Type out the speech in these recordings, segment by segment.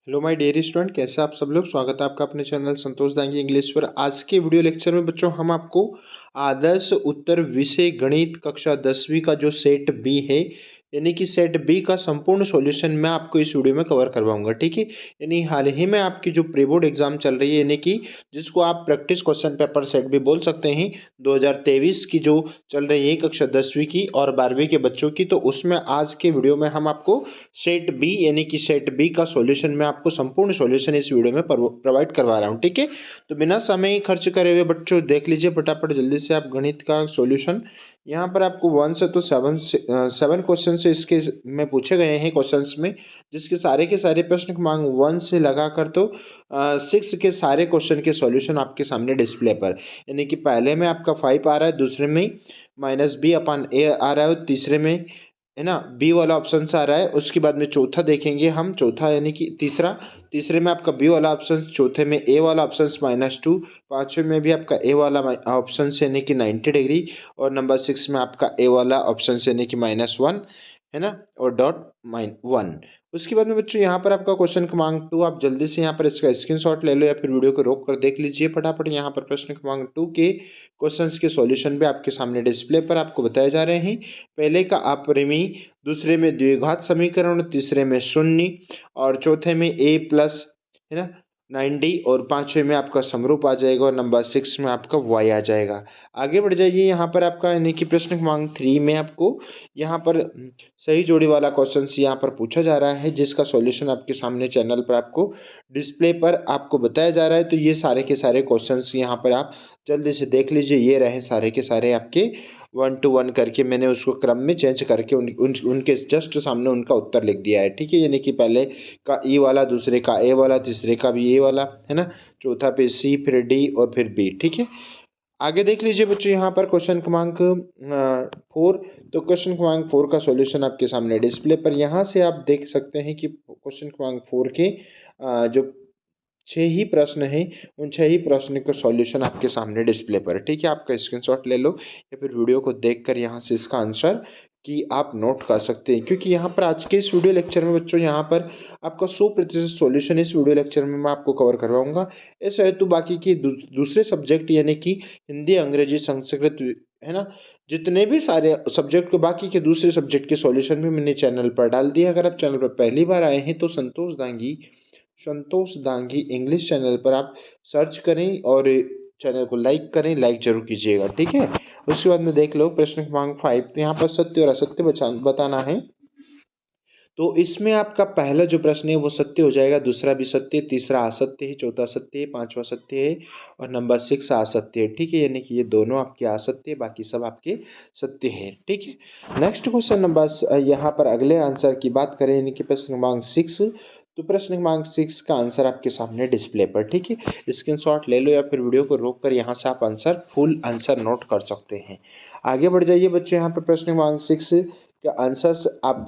Hello my dear student, कैसे आप सब लोग। स्वागत है आपका अपने चैनल संतोष दांगी इंग्लिश पर। आज के वीडियो लेक्चर में बच्चों हम आपको आदर्श उत्तर विषय गणित कक्षा 10वीं का जो सेट बी है, यानी कि सेट बी का संपूर्ण सॉल्यूशन मैं आपको इस वीडियो में कवर करवाऊंगा। ठीक है, यानी हाल ही में आपकी जो प्री बोर्ड एग्जाम चल रही है, यानी कि जिसको आप प्रैक्टिस क्वेश्चन पेपर सेट भी बोल सकते हैं, 2023 की जो चल रही है कक्षा 10वीं की और 12वीं के बच्चों की, तो उसमें आज के वीडियो में हम आपको सेट बी यानी कि सेट बी का सॉल्यूशन मैं आपको संपूर्ण सॉल्यूशन इस वीडियो में प्रोवाइड करवा रहा हूं। ठीक है, तो बिना समय खर्च करे हुए बच्चों देख लीजिए फटाफट जल्दी से आप गणित का सॉल्यूशन। यहाँ पर आपको 1 से तो 7 क्वेश्चन से इसके में पूछे गए हैं क्वेश्चंस में, जिसके सारे के सारे प्रश्न क्रमांक 1 से लगाकर तो 6 के सारे क्वेश्चन के सॉल्यूशन आपके सामने डिस्प्ले पर, यानी कि पहले में आपका 5 आ रहा है, दूसरे में -b/a आ रहा है, तीसरे में है ना बी वाला ऑप्शन आ रहा है। उसके बाद में चौथा देखेंगे हम, चौथा यानी कि तीसरे में आपका बी वाला ऑप्शन, चौथे में ए वाला ऑप्शन -2, पांचवें में भी आपका ए वाला ऑप्शन यानी कि 90 डिग्री, और नंबर 6 में आपका ए वाला ऑप्शन यानी कि -1 है ना, और .1। उसके बाद में बच्चों यहाँ पर आपका क्वेश्चन क्रमांक 2, आप जल्दी से यहाँ पर इसका स्क्रीनशॉट ले लो या फिर वीडियो को रोक कर देख लीजिए फटाफट। यहाँ पर प्रश्न क्रमांक 2 के क्वेश्चंस के सॉल्यूशन भी आपके सामने डिस्प्ले पर आपको बताए जा रहे हैं। पहले का अपरिमेय, दूसरे में द्विघात समीकरण, तीसरे में शून्य, और चौथे में ए प्लस है ना 90, और पांचवें में आपका समरूप आ जाएगा, और नंबर 6 में आपका वाई आ जाएगा। आगे बढ़ जाइए, यहाँ पर आपका यानी कि प्रश्न क्रमांक 3 में आपको यहाँ पर सही जोड़ी वाला क्वेश्चन यहाँ पर पूछा जा रहा है, जिसका सॉल्यूशन आपके सामने चैनल पर आपको डिस्प्ले पर आपको बताया जा रहा है। तो ये सारे के सारे क्वेश्चंस यहाँ पर आप जल्दी से देख लीजिए। ये रहे सारे के सारे आपके 1 to 1 करके मैंने उसको क्रम में चेंज करके उनके जस्ट सामने उनका उत्तर लिख दिया है। ठीक है, यानी कि पहले का ई वाला, दूसरे का ए वाला, तीसरे का भी ए वाला है ना, चौथा पे सी, फिर डी और फिर बी। ठीक है, आगे देख लीजिए बच्चों, यहाँ पर क्वेश्चन क्रमांक 4। तो क्वेश्चन क्रमांक 4 का सॉल्यूशन आपके सामने डिस्प्ले पर, यहाँ से आप देख सकते हैं कि क्वेश्चन क्रमांक 4 के जो 6 ही प्रश्न हैं, उन 6 ही प्रश्न का सॉल्यूशन आपके सामने डिस्प्ले पर। ठीक है, आपका स्क्रीनशॉट ले लो या फिर वीडियो को देखकर यहाँ से इसका आंसर कि आप नोट कर सकते हैं, क्योंकि यहाँ पर आज के इस वीडियो लेक्चर में बच्चों यहाँ पर आपका 100% सॉल्यूशन इस वीडियो लेक्चर में मैं आपको कवर करवाऊंगा। ऐसा है तो बाकी के दूसरे सब्जेक्ट यानी कि हिंदी, अंग्रेजी, संस्कृत है ना, जितने भी सारे सब्जेक्ट को, बाकी के दूसरे सब्जेक्ट के सॉल्यूशन भी मैंने चैनल पर डाल दिया। अगर आप चैनल पर पहली बार आए हैं तो संतोष दांगी इंग्लिश चैनल पर आप सर्च करें और चैनल को लाइक करें, लाइक जरूर कीजिएगा। ठीक है, उसके बाद में देख लो प्रश्न क्रमांक 5, तो यहाँ पर सत्य और असत्य बताना है। तो इसमें आपका पहला जो प्रश्न है वो सत्य हो जाएगा, दूसरा भी सत्य, तीसरा असत्य है, चौथा सत्य है, पांचवा सत्य है, और नंबर 6 असत्य है। ठीक है, यानी कि ये दोनों आपके असत्य है, बाकी सब आपके सत्य है। ठीक है, नेक्स्ट क्वेश्चन नंबर, यहाँ पर अगले आंसर की बात करें यानी कि प्रश्न क्रमांक 6। तो प्रश्न क्रमांक 6 का आंसर आपके सामने डिस्प्ले पर। ठीक है, स्क्रीनशॉट ले लो या फिर वीडियो को रोक कर यहाँ से आप फुल आंसर नोट कर सकते हैं। आगे बढ़ जाइए बच्चों, यहाँ पर प्रश्न क्रमांक 6 का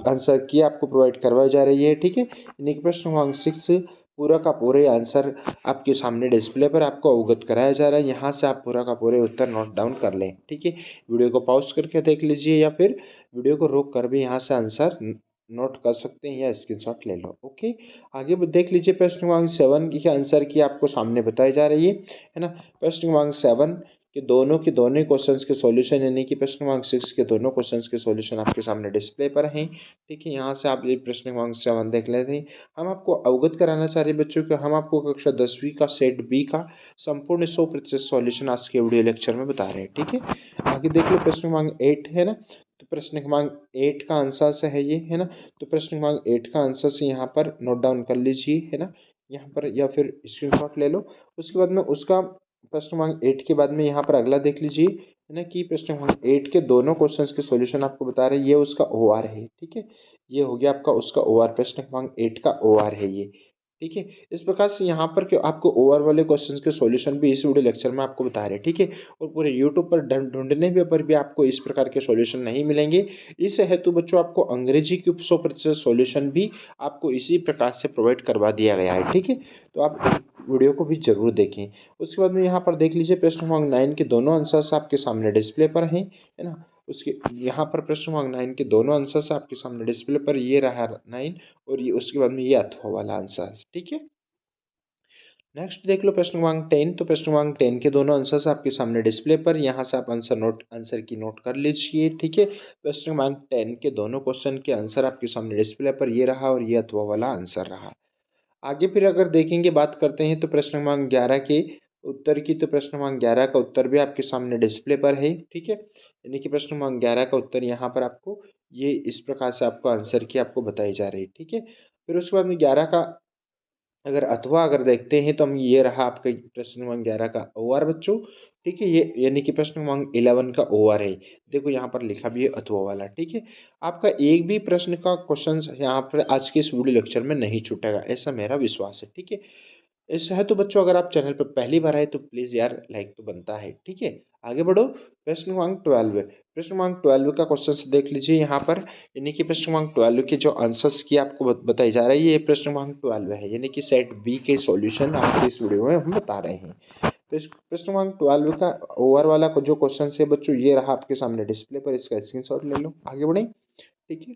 आंसर की आपको प्रोवाइड करवाई जा रही है। ठीक है, यानी कि प्रश्न क्रमांक 6 पूरा का पूरे आंसर आपके सामने डिस्प्ले पर आपको अवगत कराया जा रहा है। यहाँ से आप पूरा का पूरे उत्तर नोट डाउन कर लें। ठीक है, वीडियो को पॉज करके देख लीजिए या फिर वीडियो को रोक कर भी यहाँ से आंसर नोट कर सकते हैं या स्क्रीनशॉट ले लो। ओके, आगे देख लीजिए प्रश्न क्रमांक 7 की आंसर की आपको सामने बताई जा रही है ना। प्रश्न क्रमांक 7 के दोनों क्वेश्चंस के सॉल्यूशन, यानी कि प्रश्न क्रमांक 6 के दोनों क्वेश्चंस के सॉल्यूशन आपके सामने डिस्प्ले पर हैं। ठीक है, यहाँ से आप ये प्रश्न क्रमांक 7 देख लेते हैं। हम आपको अवगत कराना चाह रहे हैं बच्चों को, हम आपको कक्षा 10वीं का सेट बी का संपूर्ण 100% सॉल्यूशन आज के वीडियो लेक्चर में बता रहे हैं। ठीक है, आगे देख लो प्रश्न क्रमांक 8 है ना। तो प्रश्न क्रमांक 8 का आंसर से है ये है ना। तो प्रश्न क्रमांक 8 का आंसर से यहाँ पर नोट डाउन कर लीजिए है ना, यहाँ पर या फिर स्क्रीनशॉट ले लो। उसके बाद में उसका प्रश्न क्रमांक 8 के बाद में यहाँ पर अगला देख लीजिए है ना, कि प्रश्न क्रमांक 8 के दोनों क्वेश्चंस के सॉल्यूशन आपको बता रहे हैं। ये उसका ओआर है। ठीक है, ये हो गया आपका उसका ओआर, प्रश्न क्रमांक 8 का ओआर है ये। ठीक है, इस प्रकार से यहाँ पर आपको ओवर वाले क्वेश्चंस के सॉल्यूशन भी इस वीडियो लेक्चर में आपको बता रहे हैं। ठीक है, और पूरे यूट्यूब पर ढूंढने पर भी आपको इस प्रकार के सॉल्यूशन नहीं मिलेंगे। इस हेतु बच्चों आपको अंग्रेजी के 100% सॉल्यूशन भी आपको इसी प्रकार से प्रोवाइड करवा दिया गया है। ठीक है, तो आप वीडियो को भी जरूर देखें। उसके बाद में यहाँ पर देख लीजिए प्रश्न क्रमांक 9 के दोनों आंसर्स आपके सामने डिस्प्ले पर हैं है ना। उसके यहाँ पर प्रश्न क्रमांक 9 के दोनों आंसर्स आपके सामने डिस्प्ले पर, ये रहा 9 और ये उसके बाद में ये अथवा वाला आंसर, ठीक है। नेक्स्ट देख लो प्रश्न क्रमांक 10। तो प्रश्न क्रमांक 10 के दोनों आंसर्स आपके सामने डिस्प्ले पर, यहाँ से आप आंसर की नोट कर लीजिए, ठीक है। प्रश्न क्रमांक 10 के दोनों क्वेश्चन के आंसर आपके सामने डिस्प्ले पर ये रहा और ये अथवा वाला आंसर रहा। आगे फिर अगर देखेंगे, बात करते हैं तो प्रश्न क्रमांक 11 के उत्तर की। तो प्रश्न क्रमांक 11 का उत्तर भी आपके सामने डिस्प्ले पर है, ठीक है। यानी कि प्रश्न क्रमांक 11 का उत्तर यहाँ पर आपको ये इस प्रकार से आपको आंसर की आपको बताई जा रही है, ठीक है। फिर उसके बाद में 11 का अगर अथवा अगर देखते हैं तो हम, ये रहा आपका प्रश्न क्रमांक 11 का ओआर बच्चों, ठीक है। ये यानी कि प्रश्न क्रमांक 11 का ओआर है। देखो यहाँ पर लिखा भी है अथवा वाला, ठीक है। आपका एक भी प्रश्न का क्वेश्चन यहाँ पर आज के इस वीडियो लेक्चर में नहीं छूटेगा, ऐसा मेरा विश्वास है, ठीक है। ऐसा है तो बच्चों, अगर आप चैनल पर पहली बार आए तो प्लीज़ यार लाइक तो बनता है, ठीक है। आगे बढ़ो। प्रश्न क्रमांक 12, प्रश्न क्रमांक 12 का क्वेश्चन देख लीजिए यहाँ पर। यानी कि प्रश्न क्रमांक 12 के जो आंसर्स की आपको बताई जा रही है, ये प्रश्न क्रमांक 12 है, यानी कि सेट बी के सॉल्यूशन आपके इस वीडियो में हम बता रहे हैं। प्रश्न क्रमांक 12 का ओवर वाला जो क्वेश्चन है बच्चों, ये रहा आपके सामने डिस्प्ले पर, इसका स्क्रीनशॉट ले लो। आगे बढ़े, ठीक है।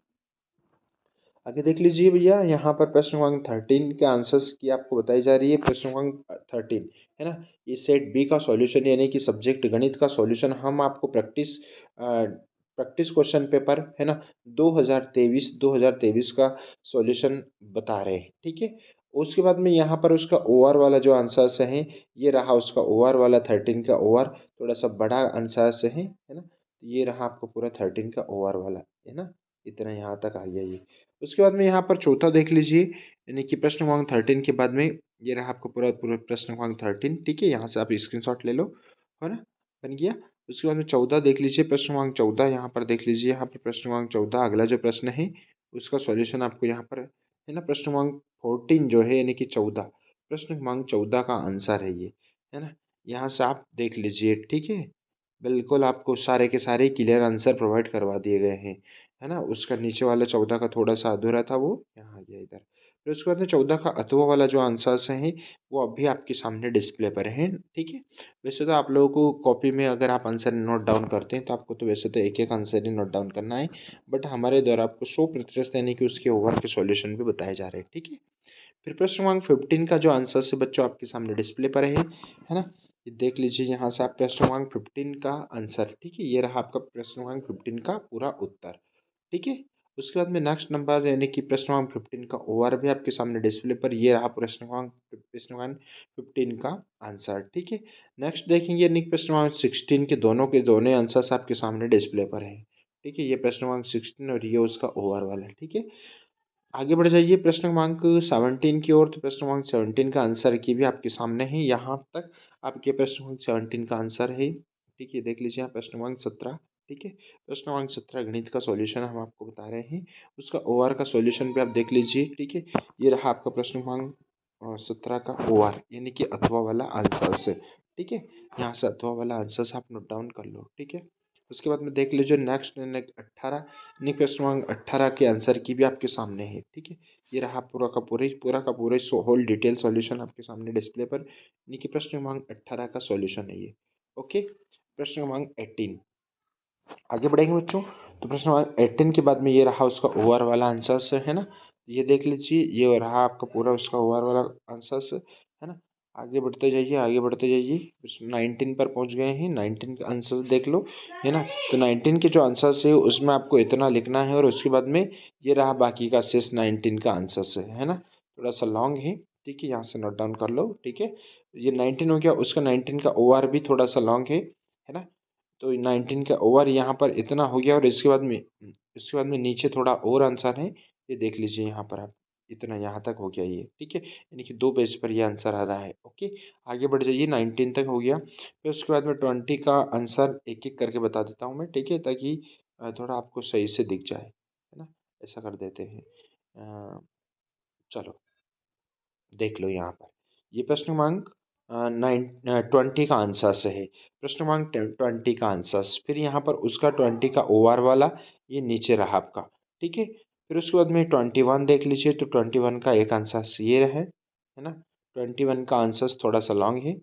आगे देख लीजिए भैया, यहाँ पर प्रश्न क्रमांक 13 के आंसर्स की आपको बताई जा रही है। प्रश्न क्रमांक 13 है ना, ये सेट बी का सॉल्यूशन यानी कि सब्जेक्ट गणित का सॉल्यूशन हम आपको प्रैक्टिस क्वेश्चन पेपर है ना 2023 का सॉल्यूशन बता रहे हैं, ठीक है। उसके बाद में यहाँ पर उसका ओआर वाला जो आंसर्स है, ये रहा उसका ओआर वाला 13 का ओआर, थोड़ा सा बड़ा आंसर्स है ना। तो ये रहा आपको पूरा 13 का ओआर वाला, है ना, इतना यहाँ तक आ गया ये। उसके बाद में यहाँ पर चौथा देख लीजिए, यानी कि प्रश्न क्रमांक 13 के बाद में ये रहा आपका पूरा पूरा प्रश्न क्रमांक 13, ठीक है। यहाँ से आप स्क्रीनशॉट ले लो, है ना, बन गया। उसके बाद में 14 देख लीजिए, प्रश्न क्रमांक 14 यहाँ पर देख लीजिए। यहाँ पर प्रश्न क्रमांक 14 अगला जो प्रश्न है उसका सॉल्यूशन आपको यहाँ पर है ना, प्रश्न क्रमांक 14 जो है यानी कि 14, प्रश्न क्रमांक 14 का आंसर है ये, है ना। यहाँ से आप देख लीजिए, ठीक है। बिल्कुल आपको सारे के सारे क्लियर आंसर प्रोवाइड करवा दिए गए हैं, है ना। उसका नीचे वाला 14 का थोड़ा सा अधूरा था, वो यहाँ आ गया इधर। फिर उसके बाद में 14 का अथवा वाला जो आंसर्स हैं वो अभी आपके सामने डिस्प्ले पर हैं, ठीक है। वैसे तो आप लोगों को कॉपी में अगर आप आंसर नोट डाउन करते हैं तो आपको तो वैसे तो एक एक आंसर ही नोट डाउन करना है, बट हमारे द्वारा आपको 100% यानी कि उसके ओवर के सॉल्यूशन भी बताए जा रहे हैं, ठीक है। फिर प्रश्न क्रमांक 15 का जो आंसर है बच्चों आपके सामने डिस्प्ले पर है ना। ये देख लीजिए, यहाँ से आप प्रश्न क्रमांक 15 का आंसर, ठीक है। ये रहा आपका प्रश्न क्रमांक 15 का पूरा उत्तर, ठीक है। उसके बाद में नेक्स्ट नंबर यानी कि प्रश्न क्रमांक 15 का ओवर भी आपके सामने डिस्प्ले पर, ये रहा प्रश्न क्रमांक 15 का आंसर, ठीक है। नेक्स्ट देखेंगे यानी कि प्रश्न क्रमांक 16 के दोनों आंसर्स आपके सामने डिस्प्ले पर है, ठीक है। ये प्रश्न क्रमांक 16 और ये उसका ओवर वाला, ठीक है। आगे बढ़ जाइए प्रश्न क्रमांक 17 की ओर। तो प्रश्न क्रमांक 17 का आंसर की भी आपके सामने है, यहाँ तक आपके प्रश्न क्रमांक 17 का आंसर है, ठीक है। देख लीजिए यहाँ प्रश्न क्रमांक 17, ठीक है। प्रश्न क्रमांक 17 गणित का सॉल्यूशन हम आपको बता रहे हैं, उसका ओआर का सॉल्यूशन भी आप देख लीजिए, ठीक है। ये रहा आपका प्रश्न क्रमांक 17 का ओआर यानी कि अथवा वाला आंसर से, ठीक है। यहाँ से अथवा वाला आंसर आप नोट डाउन कर लो, ठीक है। उसके बाद में देख लीजिए नेक्स्ट 18 यानी प्रश्न क्रमांक 18 के आंसर की भी आपके सामने है, ठीक है। ये रहा पूरा होल डिटेल सॉल्यूशन आपके सामने डिस्प्ले पर, यानी कि प्रश्न क्रमांक 18 का सॉल्यूशन है ये, ओके। प्रश्न क्रमांक 18, आगे बढ़ेंगे बच्चों। तो प्रश्न क्रमांक 18 के बाद में ये रहा उसका ओवर वाला आंसर्स, है ना। ये देख लीजिए, ये रहा आपका पूरा उसका ओवर वाला आंसर्स, है ना। आगे बढ़ते जाइए, आगे बढ़ते जाइए, 19 पर पहुंच गए हैं। 19 का आंसर देख लो, है ना। तो 19 के जो आंसर्स है उसमें आपको इतना लिखना है और उसके बाद में ये रहा बाकी का शेष 19 का आंसर्स है ना। थोड़ा सा लॉन्ग है, ठीक है। यहाँ से नोट डाउन कर लो, ठीक है। ये 19 हो गया, उसका 19 का ओवर भी थोड़ा सा लॉन्ग है ना। तो 19 का ओवर यहाँ पर इतना हो गया और इसके बाद में नीचे थोड़ा और आंसर है, ये देख लीजिए यहाँ पर आप, इतना यहाँ तक हो गया ये, ठीक है। यानी कि 2 पेज पर ये आंसर आ रहा है, ओके। आगे बढ़ जाइए, 19 तक हो गया। फिर उसके बाद में 20 का आंसर एक एक करके बता देता हूँ मैं, ठीक है, ताकि थोड़ा आपको सही से दिख जाए, है ना। ऐसा कर देते हैं, चलो देख लो यहाँ पर। ये प्रश्न क्रमांक 20 का आंसर से है, प्रश्न क्रमांक 20 का आंसर। फिर यहाँ पर उसका 20 का ओवर वाला ये नीचे रहा आपका, ठीक है। फिर उसके बाद में 21 देख लीजिए, तो 21 का एक आंसर ये है ना। 21 का आंसर थोड़ा सा लॉन्ग है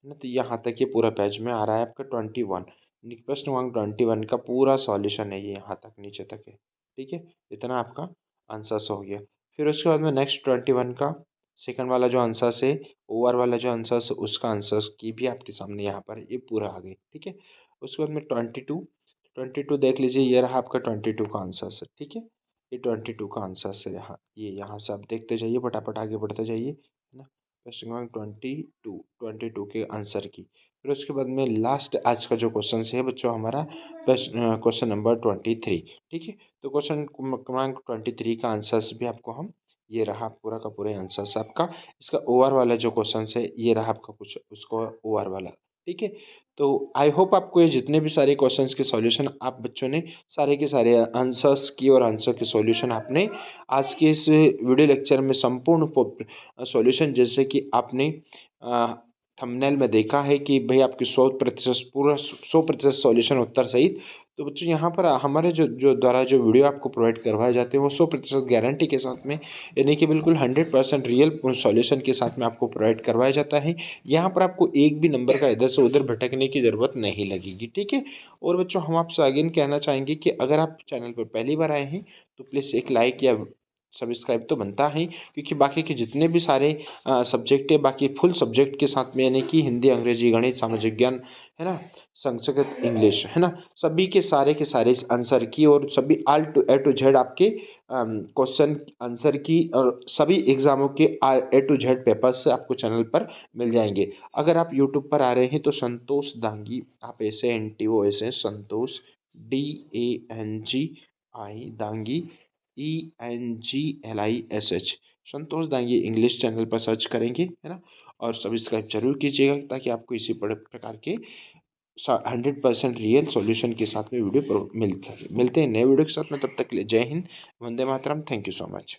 ना। तो यहाँ तक ये पूरा पेज में आ रहा है आपका 21, प्रश्न क्रमांक 21 का पूरा सॉल्यूशन है ये, यहाँ तक नीचे तक है। ठीक है, इतना आपका आंसर्स हो गया। फिर उसके बाद में नेक्स्ट 21 का सेकंड वाला जो आंसर्स है, ओवर वाला जो आंसर्स उसका आंसर्स की भी आपके सामने यहाँ पर ये पूरा आ गई। ठीक है, उसके बाद में 22 देख लीजिए, ये रहा आपका 22 का आंसर्स है। ठीक है, ये 22 का आंसर्स है यहाँ, ये यहाँ से आप देखते जाइए, फटाफट आगे बढ़ते जाइए, है ना। प्रश्न क्रमांक 22 के आंसर की। फिर उसके बाद में लास्ट आज का जो क्वेश्चन है बच्चों हमारा, क्वेश्चन नंबर 23। ठीक है, तो क्वेश्चन क्रमांक 23 का आंसर्स भी आपको हम, ये रहा पूरा का पूरा आंसर्स आपका। इसका ओवर वाला जो क्वेश्चन है ये रहा आपका कुछ उसको ओवर वाला। ठीक है, तो आई होप आपको ये जितने भी सारे क्वेश्चंस के सॉल्यूशन आप बच्चों ने सारे के सारे आंसर्स की और आंसर के सॉल्यूशन आपने आज के इस वीडियो लेक्चर में संपूर्ण सॉल्यूशन, जैसे कि आपने थंबनेल में देखा है कि भाई आपकी 100% पूरा 100% सॉल्यूशन उत्तर सहित। तो बच्चों यहाँ पर हमारे जो जो द्वारा जो वीडियो आपको प्रोवाइड करवाए जाते हैं वो 100% गारंटी के साथ में, यानी कि बिल्कुल 100% रियल सॉल्यूशन के साथ में आपको प्रोवाइड करवाया जाता है। यहाँ पर आपको एक भी नंबर का इधर से उधर भटकने की ज़रूरत नहीं लगेगी। ठीक है, और बच्चों हम आपसे अगेन कहना चाहेंगे कि अगर आप चैनल पर पहली बार आए हैं तो प्लीज़ एक लाइक या सब्सक्राइब तो बनता है, क्योंकि बाकी के जितने भी सारे सब्जेक्ट है, बाकी फुल सब्जेक्ट के साथ में, यानी कि हिंदी, अंग्रेजी, गणित, सामाजिक ज्ञान, है ना, संस्कृत, इंग्लिश, है ना, सभी के सारे आंसर की और सभी all to A to Z आपके क्वेश्चन आंसर की और सभी एग्जामों के ए टू जेड पेपर्स आपको चैनल पर मिल जाएंगे। अगर आप यूट्यूब पर आ रहे हैं तो संतोष दांगी, आप ऐसे NTO ऐसे संतोष DANGI दांगी ENGLISH, संतोष दांगी इंग्लिश चैनल पर सर्च करेंगे, है ना, और सब्सक्राइब जरूर कीजिएगा ताकि आपको इसी प्रकार के 100% रियल सॉल्यूशन के साथ में वीडियो मिल सके। मिलते हैं नए वीडियो के साथ में, तब तक के लिए जय Hind, Vande Mataram, thank you so much.